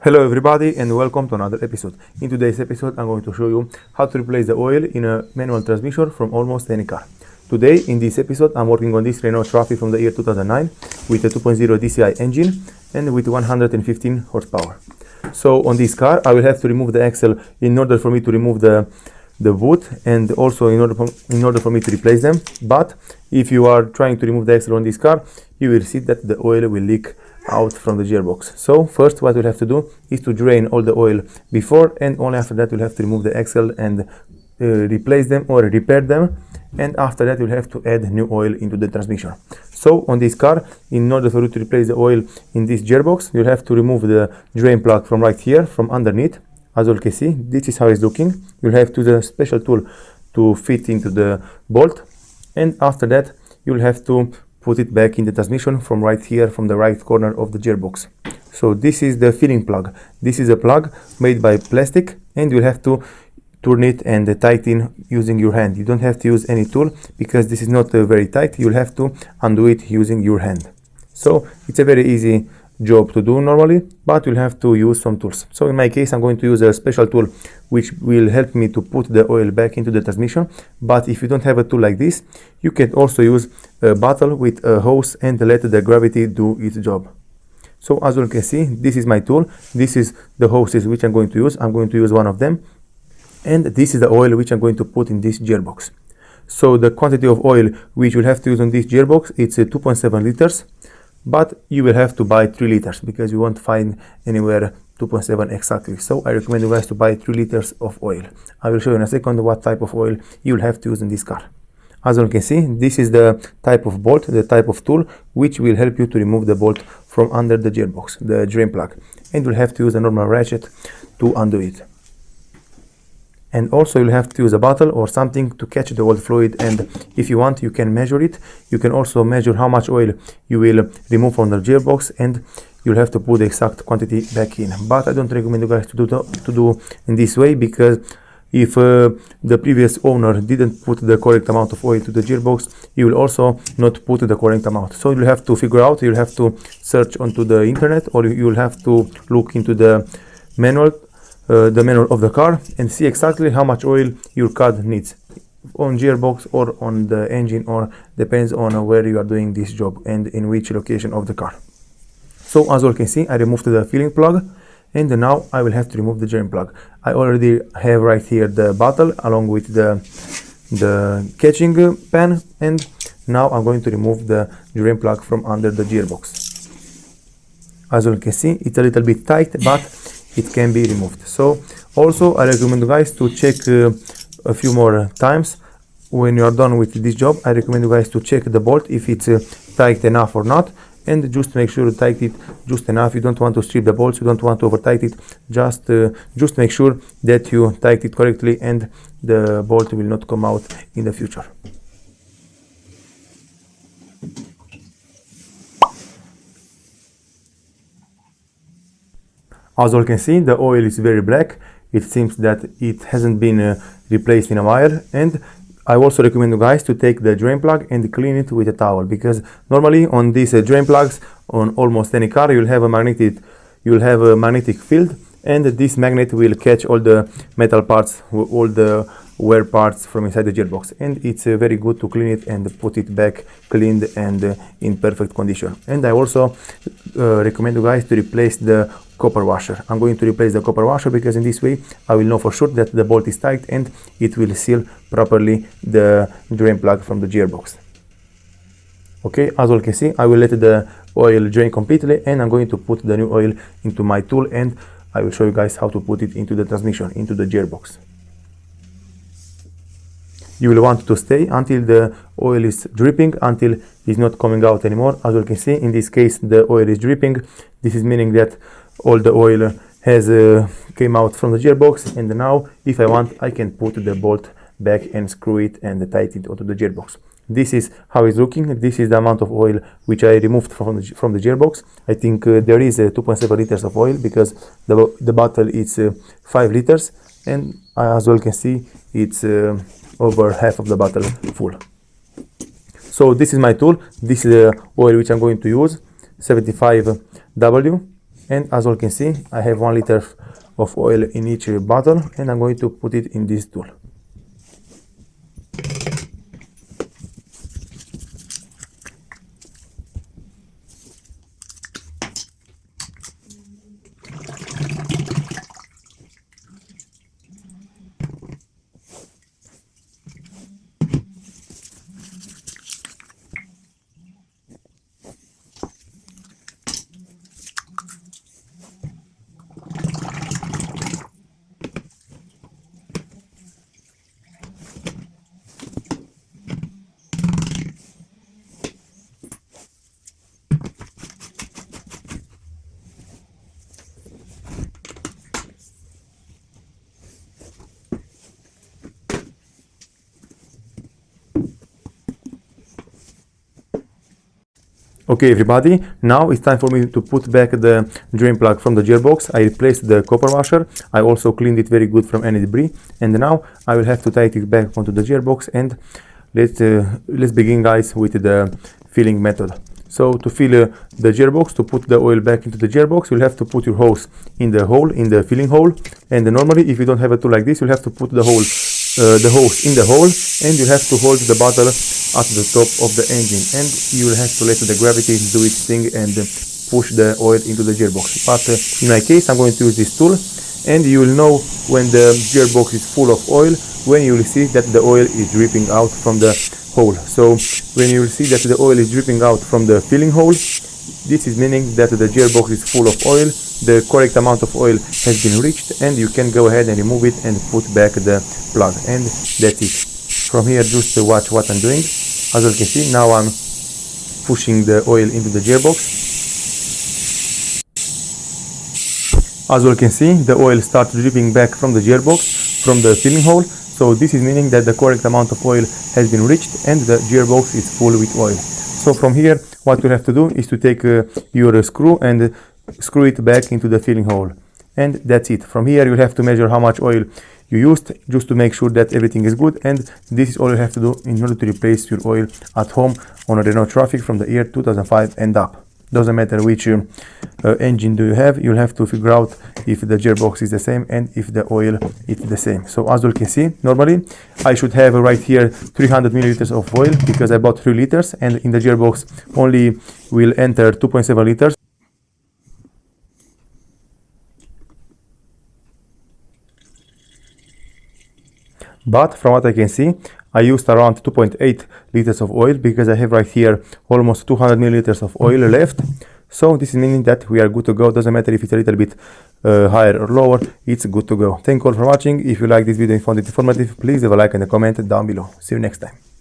Hello everybody and welcome to another episode. In today's episode I'm going to show you how to replace the oil in a manual transmission from almost any car. Today in this episode I'm working on this Renault Traffic from the year 2009 with a 2.0 DCI engine and with 115 horsepower. So on this car I will have to remove the axle in order for me to remove the boot and also in order for me to replace them. But if you are trying to remove the axle on this car, you will see that the oil will leak out from the gearbox. So first what we'll have to do is to drain all the oil before, and only after that we'll have to remove the axle and replace them or repair them, and after that we'll have to add new oil into the transmission. So on this car, in order for you to replace the oil in this gearbox, you'll have to remove the drain plug from right here, from underneath. As you can see, this is how it's looking. You'll have to use a special tool to fit into the bolt, and after that you'll have to put it back in the transmission from right here, from the right corner of the gearbox. So this is the filling plug. This is a plug made by plastic, and you'll have to turn it and tighten using your hand. You don't have to use any tool because this is not very tight. You'll have to undo it using your hand. So it's a very easy job to do normally, but you'll have to use some tools. So in my case I'm going to use a special tool which will help me to put the oil back into the transmission. But if you don't have a tool like this, you can also use a bottle with a hose and let the gravity do its job. So as you can see, this is my tool. This is the hoses which I'm going to use. I'm going to use one of them, and this is the oil which I'm going to put in this gearbox. So the quantity of oil which you'll have to use on this gearbox, it's 2.7 liters. But you will have to buy 3 liters because you won't find anywhere 2.7 exactly. So I recommend you guys to buy 3 liters of oil. I will show you in a second what type of oil you will have to use in this car. As you can see, this is the type of bolt, the type of tool which will help you to remove the bolt from under the gearbox, the drain plug. And you'll have to use a normal ratchet to undo it. And also you'll have to use a bottle or something to catch the oil fluid, and if you want you can measure it. You can also measure how much oil you will remove from the gearbox, and you'll have to put the exact quantity back in. But I don't recommend you guys to do in this way, because if the previous owner didn't put the correct amount of oil to the gearbox, you will also not put the correct amount. So you'll have to figure out, you'll have to search onto the internet, or you'll have to look into the manual of the car and see exactly how much oil your car needs on gearbox or on the engine, or depends on where you are doing this job and in which location of the car. So as you can see, I removed the filling plug, and now I will have to remove the drain plug. I already have right here the bottle along with the catching pan, and now I'm going to remove the drain plug from under the gearbox. As you can see, it's a little bit tight, but it can be removed. So also I recommend you guys to check a few more times when you are done with this job. I recommend you guys to check the bolt if it's tight enough or not, and just make sure to tighten it just enough. You don't want to strip the bolts, you don't want to over tighten it. Just make sure that you tighten it correctly and the bolt will not come out in the future. As you can see, the oil is very black. It seems that it hasn't been replaced in a while. And I also recommend you guys to take the drain plug and clean it with a towel, because normally on these drain plugs on almost any car you'll have a magnetic field, and this magnet will catch all the metal parts, all the wear parts from inside the gearbox, and it's very good to clean it and put it back cleaned and in perfect condition. And I also recommend you guys to replace the copper washer. I'm going to replace the copper washer because in this way I will know for sure that the bolt is tight and it will seal properly the drain plug from the gearbox. Okay, as you can see, I will let the oil drain completely, and I'm going to put the new oil into my tool, and I will show you guys how to put it into the transmission, into the gearbox. You will want to stay until the oil is dripping, until it's not coming out anymore. As you can see, in this case the oil is dripping. This is meaning that all the oil has came out from the gearbox, and now if I want I can put the bolt back and screw it and tighten it onto the gearbox. This is how it's looking. This is the amount of oil which I removed from the gearbox. I think there is 2.7 liters of oil because the bottle is 5 liters, and as you can see it's over half of the bottle full. So this is my tool. This is the oil which I'm going to use, 75W. And as you can see, I have 1 liter of oil in each bottle, and I'm going to put it in this tool. Okay everybody, now it's time for me to put back the drain plug from the gearbox. I replaced the copper washer, I also cleaned it very good from any debris, and now I will have to tighten it back onto the gearbox. And let's begin guys with the filling method. So to fill the gearbox, to put the oil back into the gearbox, you'll have to put your hose in the hole, in the filling hole. And normally if you don't have a tool like this, you'll have to put the hose in the hole, and you have to hold the bottle at the top of the engine, and you will have to let the gravity do its thing and push the oil into the gearbox. But in my case, I'm going to use this tool, and you will know when the gearbox is full of oil when you will see that the oil is dripping out from the hole. So when you will see that the oil is dripping out from the filling hole, this is meaning that the gearbox is full of oil, the correct amount of oil has been reached, and you can go ahead and remove it and put back the plug, and that's it. From here, just watch what I'm doing. As you can see, now I'm pushing the oil into the gearbox. As you can see, the oil starts dripping back from the gearbox, from the filling hole. So this is meaning that the correct amount of oil has been reached and the gearbox is full with oil. So from here, what you have to do is to take your screw and screw it back into the filling hole. And that's it. From here, you have to measure how much oil you used, just to make sure that everything is good. And this is all you have to do in order to replace your oil at home on a Renault Traffic from the year 2005 and up. Doesn't matter which engine do you have, you'll have to figure out if the gearbox is the same and if the oil is the same. So as you can see, normally I should have right here 300 milliliters of oil because I bought 3 liters, and in the gearbox only will enter 2.7 liters. But from what I can see, I used around 2.8 liters of oil because I have right here almost 200 milliliters of oil left. So this is meaning that we are good to go. Doesn't matter if it's a little bit higher or lower, it's good to go. Thank you all for watching. If you like this video and found it informative, please leave a like and a comment down below. See you next time.